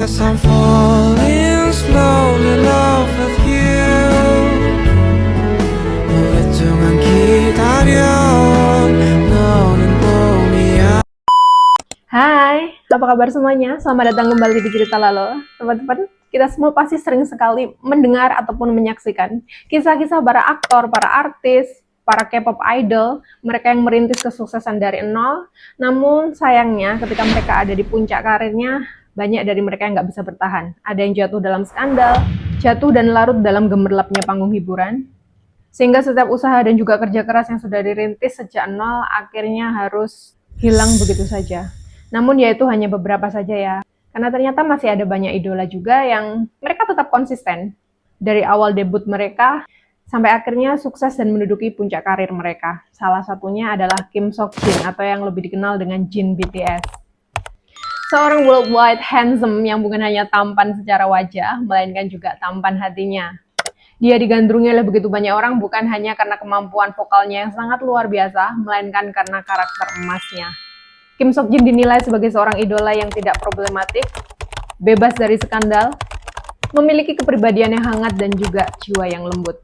Guess I'm falling slowly in love with you. 오랫동안 기다려 너는 봄이야. Hai, apa kabar semuanya? Selamat datang kembali di Cerita Lalo. Teman-teman, kita semua pasti sering sekali mendengar ataupun menyaksikan kisah-kisah para aktor, para artis, para K-pop idol, mereka yang merintis kesuksesan dari nol. Namun sayangnya ketika mereka ada di puncak karirnya, banyak dari mereka yang nggak bisa bertahan. Ada yang jatuh dalam skandal, jatuh dan larut dalam gemerlapnya panggung hiburan, sehingga setiap usaha dan juga kerja keras yang sudah dirintis sejak nol akhirnya harus hilang begitu saja. Namun ya itu hanya beberapa saja ya. Karena ternyata masih ada banyak idola juga yang mereka tetap konsisten. Dari awal debut mereka sampai akhirnya sukses dan menduduki puncak karir mereka. Salah satunya adalah Kim Sok Jin atau yang lebih dikenal dengan Jin BTS. Seorang worldwide handsome yang bukan hanya tampan secara wajah, melainkan juga tampan hatinya. Dia digandrungi oleh begitu banyak orang bukan hanya karena kemampuan vokalnya yang sangat luar biasa, melainkan karena karakter emasnya. Kim Sok Jin dinilai sebagai seorang idola yang tidak problematik, bebas dari skandal, memiliki kepribadian yang hangat dan juga jiwa yang lembut.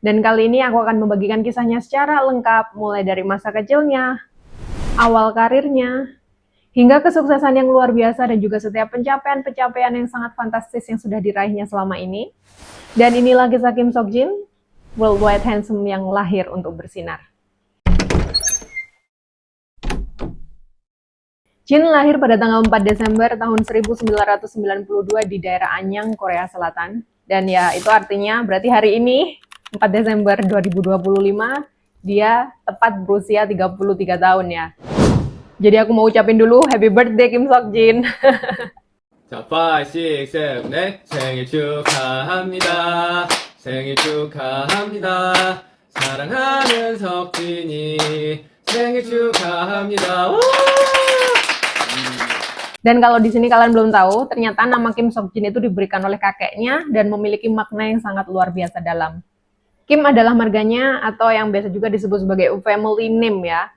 Dan kali ini aku akan membagikan kisahnya secara lengkap, mulai dari masa kecilnya, awal karirnya, hingga kesuksesan yang luar biasa dan juga setiap pencapaian-pencapaian yang sangat fantastis yang sudah diraihnya selama ini. Dan inilah kisah Kim Sok Jin, worldwide handsome yang lahir untuk bersinar. Jin lahir pada tanggal 4 Desember tahun 1992 di daerah Anyang, Korea Selatan. Dan ya itu artinya berarti hari ini, 4 Desember 2025, dia tepat berusia 33 tahun ya. Jadi aku mau ucapin dulu happy birthday Kim Sok Jin. 자, 5, 6, 7, 8 생일 축하합니다. 생일 축하합니다. 사랑하는 석진이 생일 축하합니다. Dan kalau di sini kalian belum tahu, ternyata nama Kim Sok Jin itu diberikan oleh kakeknya dan memiliki makna yang sangat luar biasa dalam. Kim adalah marganya atau yang biasa juga disebut sebagai family name ya.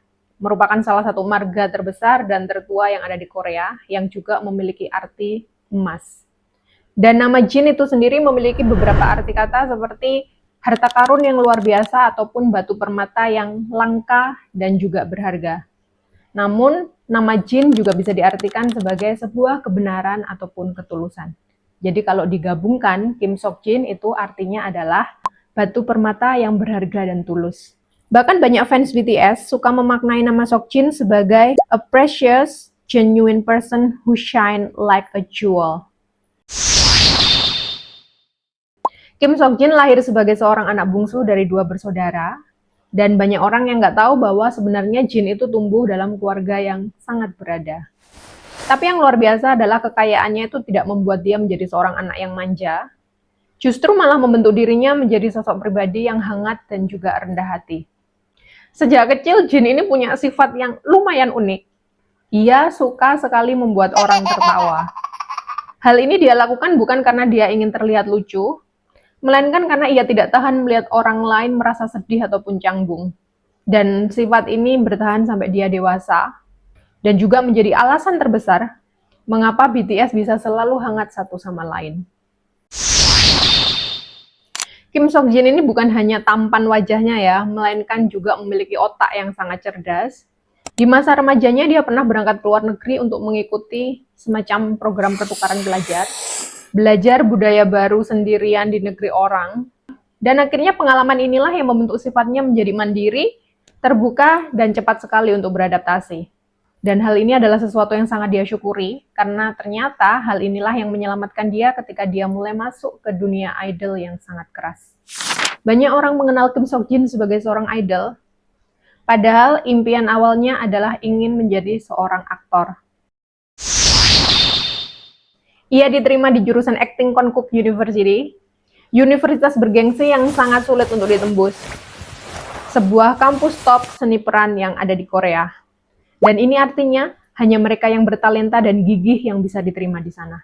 Merupakan salah satu marga terbesar dan tertua yang ada di Korea yang juga memiliki arti emas. Dan nama Jin itu sendiri memiliki beberapa arti kata seperti harta karun yang luar biasa ataupun batu permata yang langka dan juga berharga. Namun, nama Jin juga bisa diartikan sebagai sebuah kebenaran ataupun ketulusan. Jadi kalau digabungkan, Kim Sok Jin itu artinya adalah batu permata yang berharga dan tulus. Bahkan banyak fans BTS suka memaknai nama Sok Jin sebagai a precious, genuine person who shine like a jewel. Kim Sok Jin lahir sebagai seorang anak bungsu dari dua bersaudara, dan banyak orang yang nggak tahu bahwa sebenarnya Jin itu tumbuh dalam keluarga yang sangat berada. Tapi yang luar biasa adalah kekayaannya itu tidak membuat dia menjadi seorang anak yang manja, justru malah membentuk dirinya menjadi sosok pribadi yang hangat dan juga rendah hati. Sejak kecil, Jin ini punya sifat yang lumayan unik. Ia suka sekali membuat orang tertawa. Hal ini dia lakukan bukan karena dia ingin terlihat lucu, melainkan karena ia tidak tahan melihat orang lain merasa sedih ataupun canggung. Dan sifat ini bertahan sampai dia dewasa, dan juga menjadi alasan terbesar mengapa BTS bisa selalu hangat satu sama lain. Kim Sok Jin ini bukan hanya tampan wajahnya ya, melainkan juga memiliki otak yang sangat cerdas. Di masa remajanya dia pernah berangkat ke luar negeri untuk mengikuti semacam program pertukaran belajar budaya baru sendirian di negeri orang. Dan akhirnya pengalaman inilah yang membentuk sifatnya menjadi mandiri, terbuka, dan cepat sekali untuk beradaptasi. Dan hal ini adalah sesuatu yang sangat dia syukuri, karena ternyata hal inilah yang menyelamatkan dia ketika dia mulai masuk ke dunia idol yang sangat keras. Banyak orang mengenal Kim Sok Jin sebagai seorang idol, padahal impian awalnya adalah ingin menjadi seorang aktor. Ia diterima di jurusan Acting Konkuk University, universitas bergengsi yang sangat sulit untuk ditembus. Sebuah kampus top seni peran yang ada di Korea. Dan ini artinya hanya mereka yang bertalenta dan gigih yang bisa diterima di sana.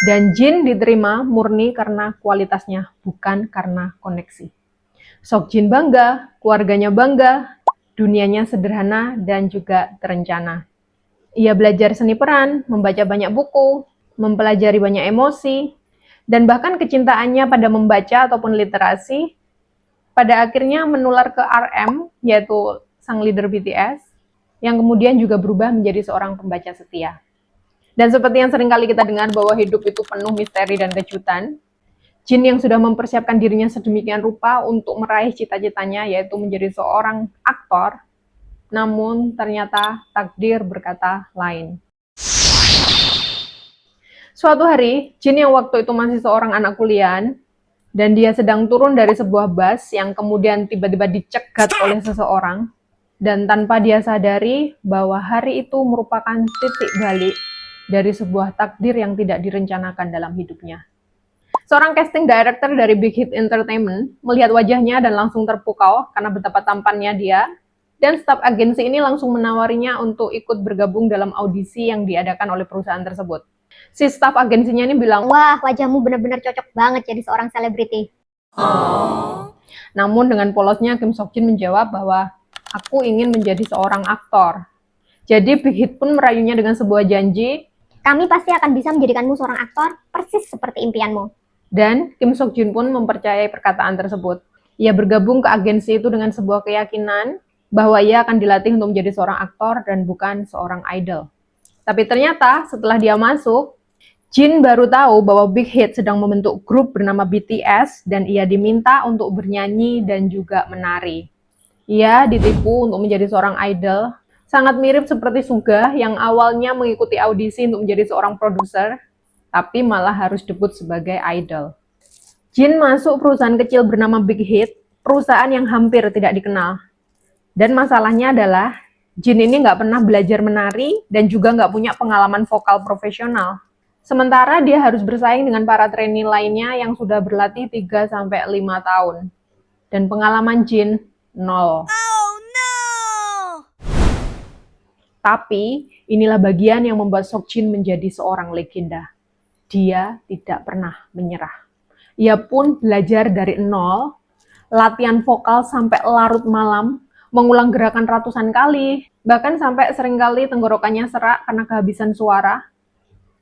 Dan Jin diterima murni karena kualitasnya, bukan karena koneksi. Sok Jin bangga, keluarganya bangga, dunianya sederhana dan juga terencana. Ia belajar seni peran, membaca banyak buku, mempelajari banyak emosi, dan bahkan kecintaannya pada membaca ataupun literasi, pada akhirnya menular ke RM, yaitu sang leader BTS, yang kemudian juga berubah menjadi seorang pembaca setia. Dan seperti yang sering kali kita dengar bahwa hidup itu penuh misteri dan kejutan, Jin yang sudah mempersiapkan dirinya sedemikian rupa untuk meraih cita-citanya, yaitu menjadi seorang aktor, namun ternyata takdir berkata lain. Suatu hari, Jin yang waktu itu masih seorang anak kuliah, dan dia sedang turun dari sebuah bus yang kemudian tiba-tiba dicegat oleh seseorang, dan tanpa dia sadari bahwa hari itu merupakan titik balik dari sebuah takdir yang tidak direncanakan dalam hidupnya. Seorang casting director dari Big Hit Entertainment melihat wajahnya dan langsung terpukau karena betapa tampannya dia, dan staf agensi ini langsung menawarinya untuk ikut bergabung dalam audisi yang diadakan oleh perusahaan tersebut. Si staf agensinya ini bilang, "Wah, wajahmu benar-benar cocok banget jadi seorang selebriti." namun dengan polosnya Kim Sok Jin menjawab bahwa aku ingin menjadi seorang aktor. Jadi Big Hit pun merayunya dengan sebuah janji, "Kami pasti akan bisa menjadikanmu seorang aktor persis seperti impianmu." dan Kim Sok Jin pun mempercayai perkataan tersebut. Ia bergabung ke agensi itu dengan sebuah keyakinan bahwa ia akan dilatih untuk menjadi seorang aktor dan bukan seorang idol. Tapi ternyata setelah dia masuk, Jin baru tahu bahwa Big Hit sedang membentuk grup bernama BTS dan ia diminta untuk bernyanyi dan juga menari. Ia ditipu untuk menjadi seorang idol, sangat mirip seperti Suga yang awalnya mengikuti audisi untuk menjadi seorang produser, tapi malah harus debut sebagai idol. Jin masuk perusahaan kecil bernama Big Hit, perusahaan yang hampir tidak dikenal. Dan masalahnya adalah, Jin ini nggak pernah belajar menari dan juga nggak punya pengalaman vokal profesional. Sementara dia harus bersaing dengan para trainee lainnya yang sudah berlatih 3-5 tahun. Dan pengalaman Jin, 0. Tapi, inilah bagian yang membuat Sok Jin menjadi seorang legenda. Dia tidak pernah menyerah. Ia pun belajar dari nol, latihan vokal sampai larut malam, mengulang gerakan ratusan kali, bahkan sampai seringkali tenggorokannya serak karena kehabisan suara,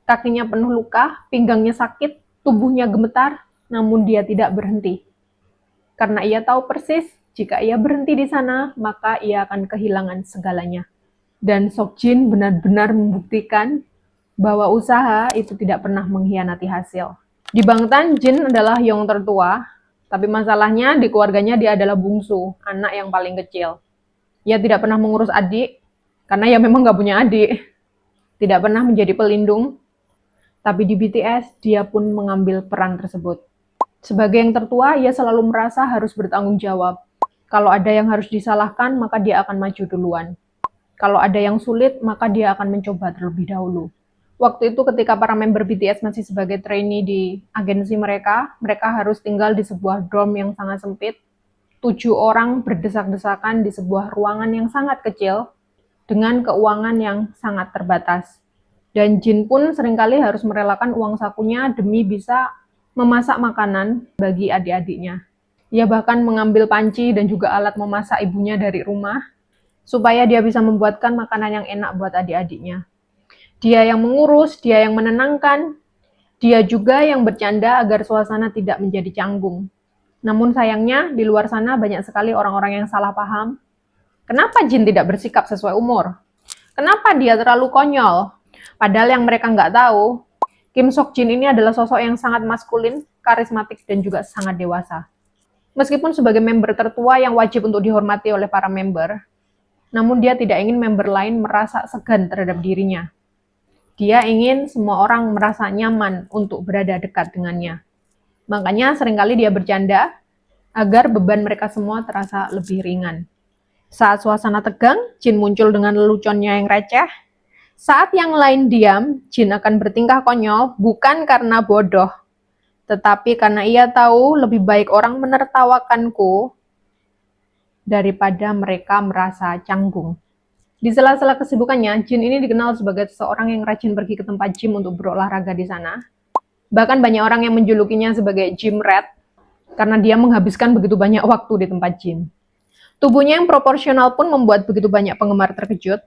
kakinya penuh luka, pinggangnya sakit, tubuhnya gemetar, namun dia tidak berhenti. Karena ia tahu persis, jika ia berhenti di sana, maka ia akan kehilangan segalanya. Dan Sok Jin benar-benar membuktikan bahwa usaha itu tidak pernah mengkhianati hasil. Di Bangtan, Jin adalah Yong tertua, tapi masalahnya di keluarganya dia adalah bungsu, anak yang paling kecil. Ia tidak pernah mengurus adik, karena ia memang nggak punya adik. Tidak pernah menjadi pelindung, tapi di BTS dia pun mengambil peran tersebut. Sebagai yang tertua, ia selalu merasa harus bertanggung jawab. Kalau ada yang harus disalahkan, maka dia akan maju duluan. Kalau ada yang sulit, maka dia akan mencoba terlebih dahulu. Waktu itu ketika para member BTS masih sebagai trainee di agensi mereka harus tinggal di sebuah dorm yang sangat sempit. 7 orang berdesak-desakan di sebuah ruangan yang sangat kecil dengan keuangan yang sangat terbatas. Dan Jin pun seringkali harus merelakan uang sakunya demi bisa memasak makanan bagi adik-adiknya. Ia bahkan mengambil panci dan juga alat memasak ibunya dari rumah supaya dia bisa membuatkan makanan yang enak buat adik-adiknya. Dia yang mengurus, dia yang menenangkan, dia juga yang bercanda agar suasana tidak menjadi canggung. Namun sayangnya, di luar sana banyak sekali orang-orang yang salah paham. Kenapa Jin tidak bersikap sesuai umur? Kenapa dia terlalu konyol? Padahal yang mereka nggak tahu, Kim Sok Jin ini adalah sosok yang sangat maskulin, karismatik, dan juga sangat dewasa. Meskipun sebagai member tertua yang wajib untuk dihormati oleh para member, namun dia tidak ingin member lain merasa segan terhadap dirinya. Dia ingin semua orang merasa nyaman untuk berada dekat dengannya. Makanya seringkali dia bercanda agar beban mereka semua terasa lebih ringan. Saat suasana tegang, Jin muncul dengan leluconnya yang receh. Saat yang lain diam, Jin akan bertingkah konyol bukan karena bodoh, tetapi karena ia tahu lebih baik orang menertawakanku daripada mereka merasa canggung. Di sela-sela kesibukannya, Jin ini dikenal sebagai seseorang yang rajin pergi ke tempat gym untuk berolahraga di sana. Bahkan banyak orang yang menjulukinya sebagai gym rat, karena dia menghabiskan begitu banyak waktu di tempat gym. Tubuhnya yang proporsional pun membuat begitu banyak penggemar terkejut.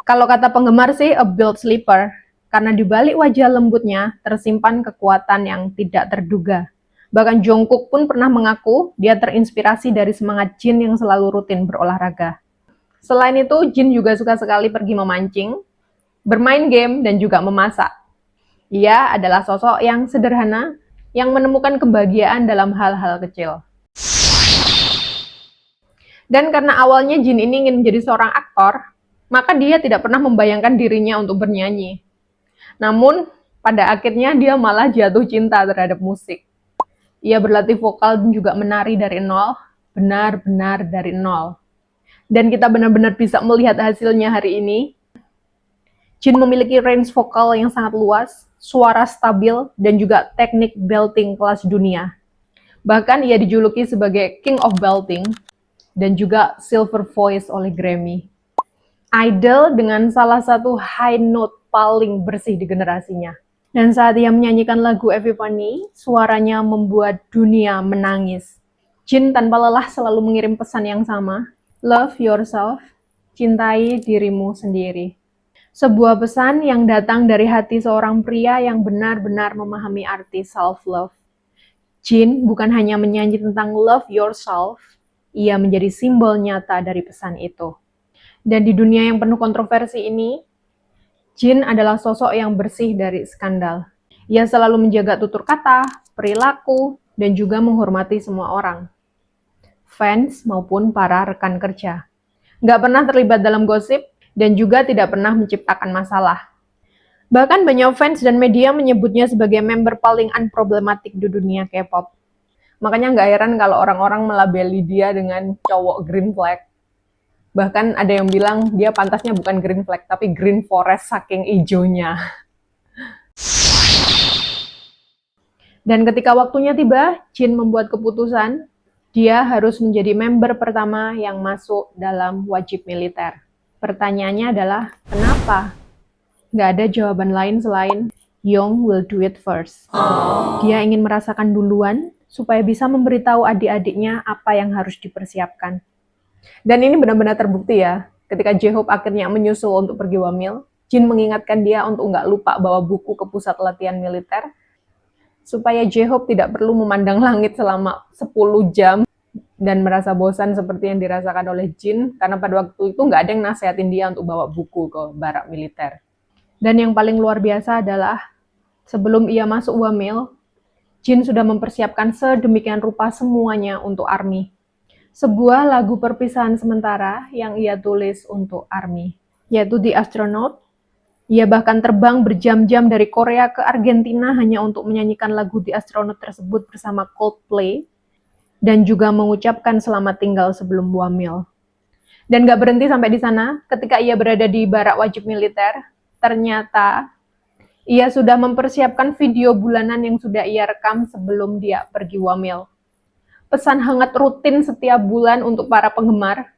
Kalau kata penggemar sih, a built sleeper. karena di balik wajah lembutnya tersimpan kekuatan yang tidak terduga. Bahkan Jungkook pun pernah mengaku dia terinspirasi dari semangat Jin yang selalu rutin berolahraga. Selain itu, Jin juga suka sekali pergi memancing, bermain game, dan juga memasak. Ia adalah sosok yang sederhana, yang menemukan kebahagiaan dalam hal-hal kecil. Dan karena awalnya Jin ini ingin menjadi seorang aktor, maka dia tidak pernah membayangkan dirinya untuk bernyanyi. Namun, pada akhirnya dia malah jatuh cinta terhadap musik. Ia berlatih vokal dan juga menari dari nol, benar-benar dari nol. Dan kita benar-benar bisa melihat hasilnya hari ini. Jin memiliki range vokal yang sangat luas, suara stabil, dan juga teknik belting kelas dunia. Bahkan ia dijuluki sebagai King of Belting, dan juga Silver Voice oleh Grammy. Idol dengan salah satu high note paling bersih di generasinya. Dan saat ia menyanyikan lagu Everybody, suaranya membuat dunia menangis. Jin tanpa lelah selalu mengirim pesan yang sama, love yourself, cintai dirimu sendiri. Sebuah pesan yang datang dari hati seorang pria yang benar-benar memahami arti self-love. Jin bukan hanya menyanyi tentang love yourself, ia menjadi simbol nyata dari pesan itu. Dan di dunia yang penuh kontroversi ini, Jin adalah sosok yang bersih dari skandal. Ia selalu menjaga tutur kata, perilaku, dan juga menghormati semua orang. Fans maupun para rekan kerja. Nggak pernah terlibat dalam gosip, dan juga tidak pernah menciptakan masalah. Bahkan banyak fans dan media menyebutnya sebagai member paling unproblematik di dunia K-pop. Makanya nggak heran kalau orang-orang melabeli dia dengan cowok green flag. Bahkan ada yang bilang dia pantasnya bukan green flag, tapi green forest saking ijonya. Dan ketika waktunya tiba, Jin membuat keputusan, dia harus menjadi member pertama yang masuk dalam wajib militer. Pertanyaannya adalah, kenapa? Nggak ada jawaban lain selain Young will do it first. Dia ingin merasakan duluan, supaya bisa memberitahu adik-adiknya apa yang harus dipersiapkan. Dan ini benar-benar terbukti ya, ketika J-Hope akhirnya menyusul untuk pergi wamil, Jin mengingatkan dia untuk nggak lupa bawa buku ke pusat latihan militer, supaya J-Hope tidak perlu memandang langit selama 10 jam, dan merasa bosan seperti yang dirasakan oleh Jin, karena pada waktu itu nggak ada yang nasihatin dia untuk bawa buku ke barak militer. Dan yang paling luar biasa adalah, sebelum ia masuk wamil, Jin sudah mempersiapkan sedemikian rupa semuanya untuk ARMY. Sebuah lagu perpisahan sementara yang ia tulis untuk ARMY, yaitu The Astronaut. Ia bahkan terbang berjam-jam dari Korea ke Argentina hanya untuk menyanyikan lagu The Astronaut tersebut bersama Coldplay, dan juga mengucapkan selamat tinggal sebelum wamil. Dan gak berhenti sampai di sana, ketika ia berada di barak wajib militer, ternyata ia sudah mempersiapkan video bulanan yang sudah ia rekam sebelum dia pergi wamil. Pesan hangat rutin setiap bulan untuk para penggemar,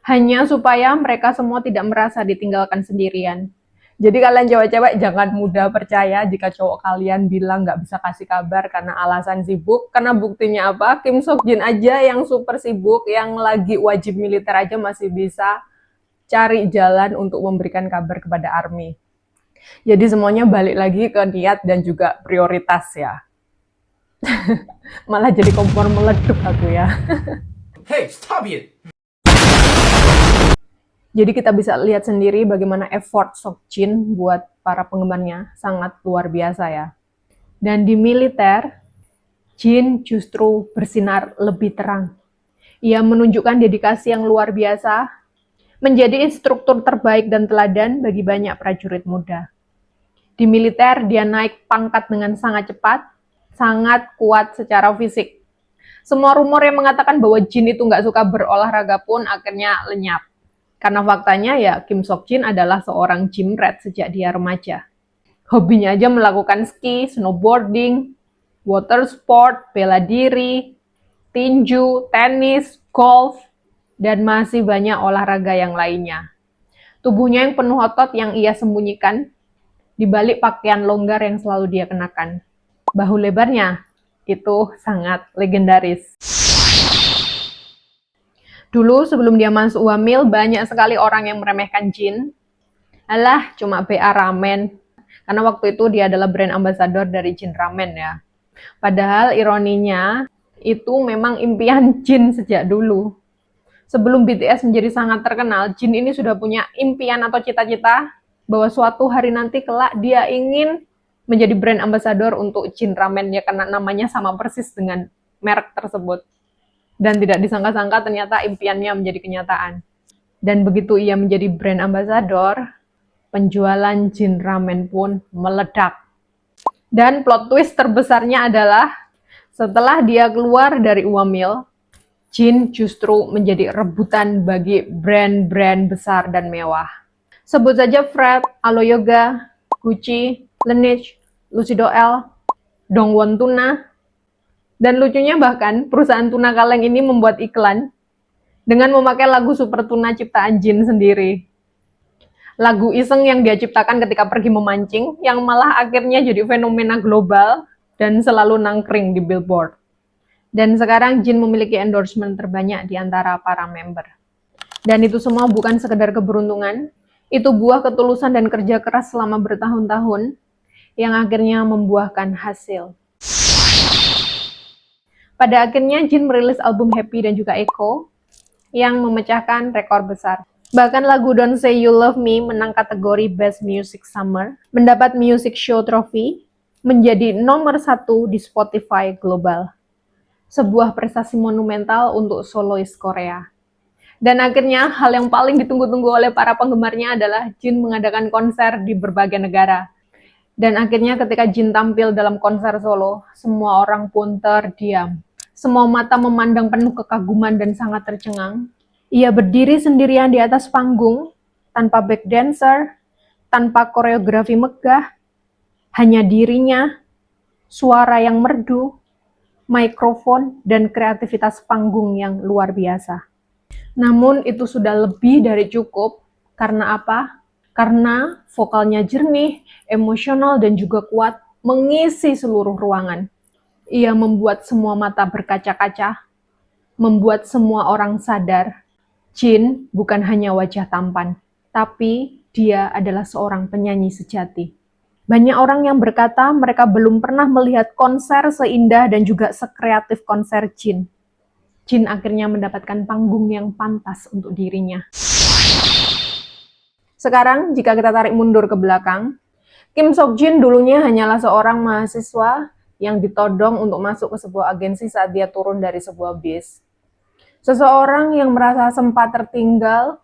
hanya supaya mereka semua tidak merasa ditinggalkan sendirian. Jadi kalian cewek-cewek jangan mudah percaya jika cowok kalian bilang nggak bisa kasih kabar karena alasan sibuk, karena buktinya apa? Kim Seokjin aja yang super sibuk, yang lagi wajib militer aja masih bisa cari jalan untuk memberikan kabar kepada ARMY. Jadi semuanya balik lagi ke niat dan juga prioritas ya. Malah jadi kompor meleduk aku ya. Hey, stop it! Jadi kita bisa lihat sendiri bagaimana effort Seokjin buat para penggemarnya sangat luar biasa ya. Dan di militer, Jin justru bersinar lebih terang. Ia menunjukkan dedikasi yang luar biasa, menjadi instruktur terbaik dan teladan bagi banyak prajurit muda. Di militer, dia naik pangkat dengan sangat cepat, sangat kuat secara fisik. Semua rumor yang mengatakan bahwa Jin itu nggak suka berolahraga pun akhirnya lenyap. Karena faktanya ya Kim Seokjin adalah seorang gym rat sejak dia remaja. Hobinya aja melakukan ski, snowboarding, water sport, bela diri, tinju, tenis, golf, dan masih banyak olahraga yang lainnya. Tubuhnya yang penuh otot yang ia sembunyikan di balik pakaian longgar yang selalu dia kenakan. Bahu lebarnya itu sangat legendaris. Dulu sebelum dia masuk wamil, banyak sekali orang yang meremehkan Jin. Alah, cuma BA ramen. Karena waktu itu dia adalah brand ambassador dari Jin Ramen ya. Padahal ironinya itu memang impian Jin sejak dulu. Sebelum BTS menjadi sangat terkenal, Jin ini sudah punya impian atau cita-cita bahwa suatu hari nanti kelak dia ingin menjadi brand ambassador untuk Jin Ramen ya, karena namanya sama persis dengan merek tersebut. Dan tidak disangka-sangka ternyata impiannya menjadi kenyataan. Dan begitu ia menjadi brand ambassador, penjualan Jin Ramen pun meledak. Dan plot twist terbesarnya adalah setelah dia keluar dari Wamil, Jin justru menjadi rebutan bagi brand-brand besar dan mewah. Sebut saja Fred, Alo Yoga, Gucci, Laneige, Lucido-L, Dongwon Tuna, dan lucunya bahkan perusahaan tuna kaleng ini membuat iklan dengan memakai lagu Super Tuna ciptaan Jin sendiri. Lagu iseng yang dia ciptakan ketika pergi memancing, yang malah akhirnya jadi fenomena global dan selalu nangkring di Billboard. Dan sekarang Jin memiliki endorsement terbanyak di antara para member. Dan itu semua bukan sekedar keberuntungan, itu buah ketulusan dan kerja keras selama bertahun-tahun yang akhirnya membuahkan hasil. Pada akhirnya Jin merilis album Happy dan juga Echo yang memecahkan rekor besar. Bahkan lagu Don't Say You Love Me menang kategori Best Music Summer, mendapat Music Show Trophy, menjadi nomor 1 di Spotify Global. Sebuah prestasi monumental untuk solois Korea. Dan akhirnya hal yang paling ditunggu-tunggu oleh para penggemarnya adalah Jin mengadakan konser di berbagai negara. Dan akhirnya ketika Jin tampil dalam konser solo, semua orang pun terdiam. Semua mata memandang penuh kekaguman dan sangat tercengang. Ia berdiri sendirian di atas panggung, tanpa back dancer, tanpa koreografi megah, hanya dirinya, suara yang merdu, mikrofon, dan kreativitas panggung yang luar biasa. Namun itu sudah lebih dari cukup, karena apa? Karena vokalnya jernih, emosional, dan juga kuat, mengisi seluruh ruangan. Ia membuat semua mata berkaca-kaca, membuat semua orang sadar, Jin bukan hanya wajah tampan, tapi dia adalah seorang penyanyi sejati. Banyak orang yang berkata mereka belum pernah melihat konser seindah dan juga sekreatif konser Jin. Jin akhirnya mendapatkan panggung yang pantas untuk dirinya. Sekarang, jika kita tarik mundur ke belakang, Kim Sok Jin dulunya hanyalah seorang mahasiswa yang ditodong untuk masuk ke sebuah agensi saat dia turun dari sebuah bis. Seseorang yang merasa sempat tertinggal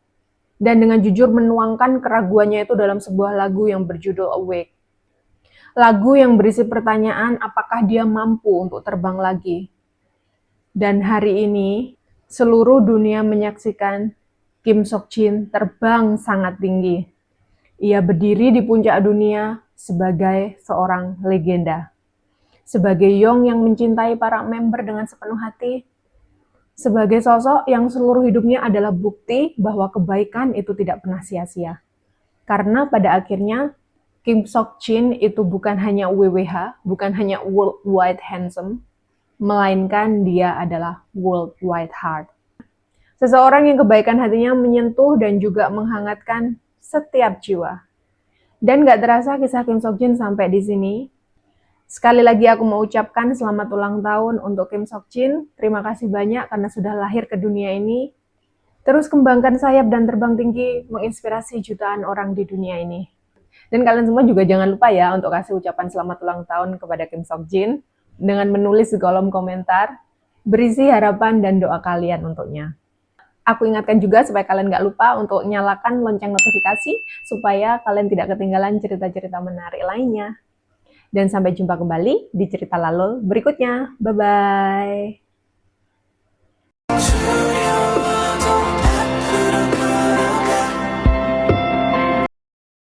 dan dengan jujur menuangkan keraguannya itu dalam sebuah lagu yang berjudul Awake. Lagu yang berisi pertanyaan apakah dia mampu untuk terbang lagi. Dan hari ini, seluruh dunia menyaksikan Kim Sok Jin terbang sangat tinggi. Ia berdiri di puncak dunia sebagai seorang legenda. Sebagai Yong yang mencintai para member dengan sepenuh hati. Sebagai sosok yang seluruh hidupnya adalah bukti bahwa kebaikan itu tidak pernah sia-sia. Karena pada akhirnya, Kim Sok Jin itu bukan hanya WWH, bukan hanya worldwide handsome, melainkan dia adalah worldwide heart. Seseorang yang kebaikan hatinya menyentuh dan juga menghangatkan setiap jiwa. Dan gak terasa kisah Kim Sok Jin sampai di sini. Sekali lagi aku mau ucapkan selamat ulang tahun untuk Kim Sok Jin. Terima kasih banyak karena sudah lahir ke dunia ini. Terus kembangkan sayap dan terbang tinggi, menginspirasi jutaan orang di dunia ini. Dan kalian semua juga jangan lupa ya untuk kasih ucapan selamat ulang tahun kepada Kim Sok Jin dengan menulis di kolom komentar, berisi harapan dan doa kalian untuknya. Aku ingatkan juga supaya kalian gak lupa untuk nyalakan lonceng notifikasi supaya kalian tidak ketinggalan cerita-cerita menarik lainnya. Dan sampai jumpa kembali di cerita Lalol berikutnya. Bye-bye.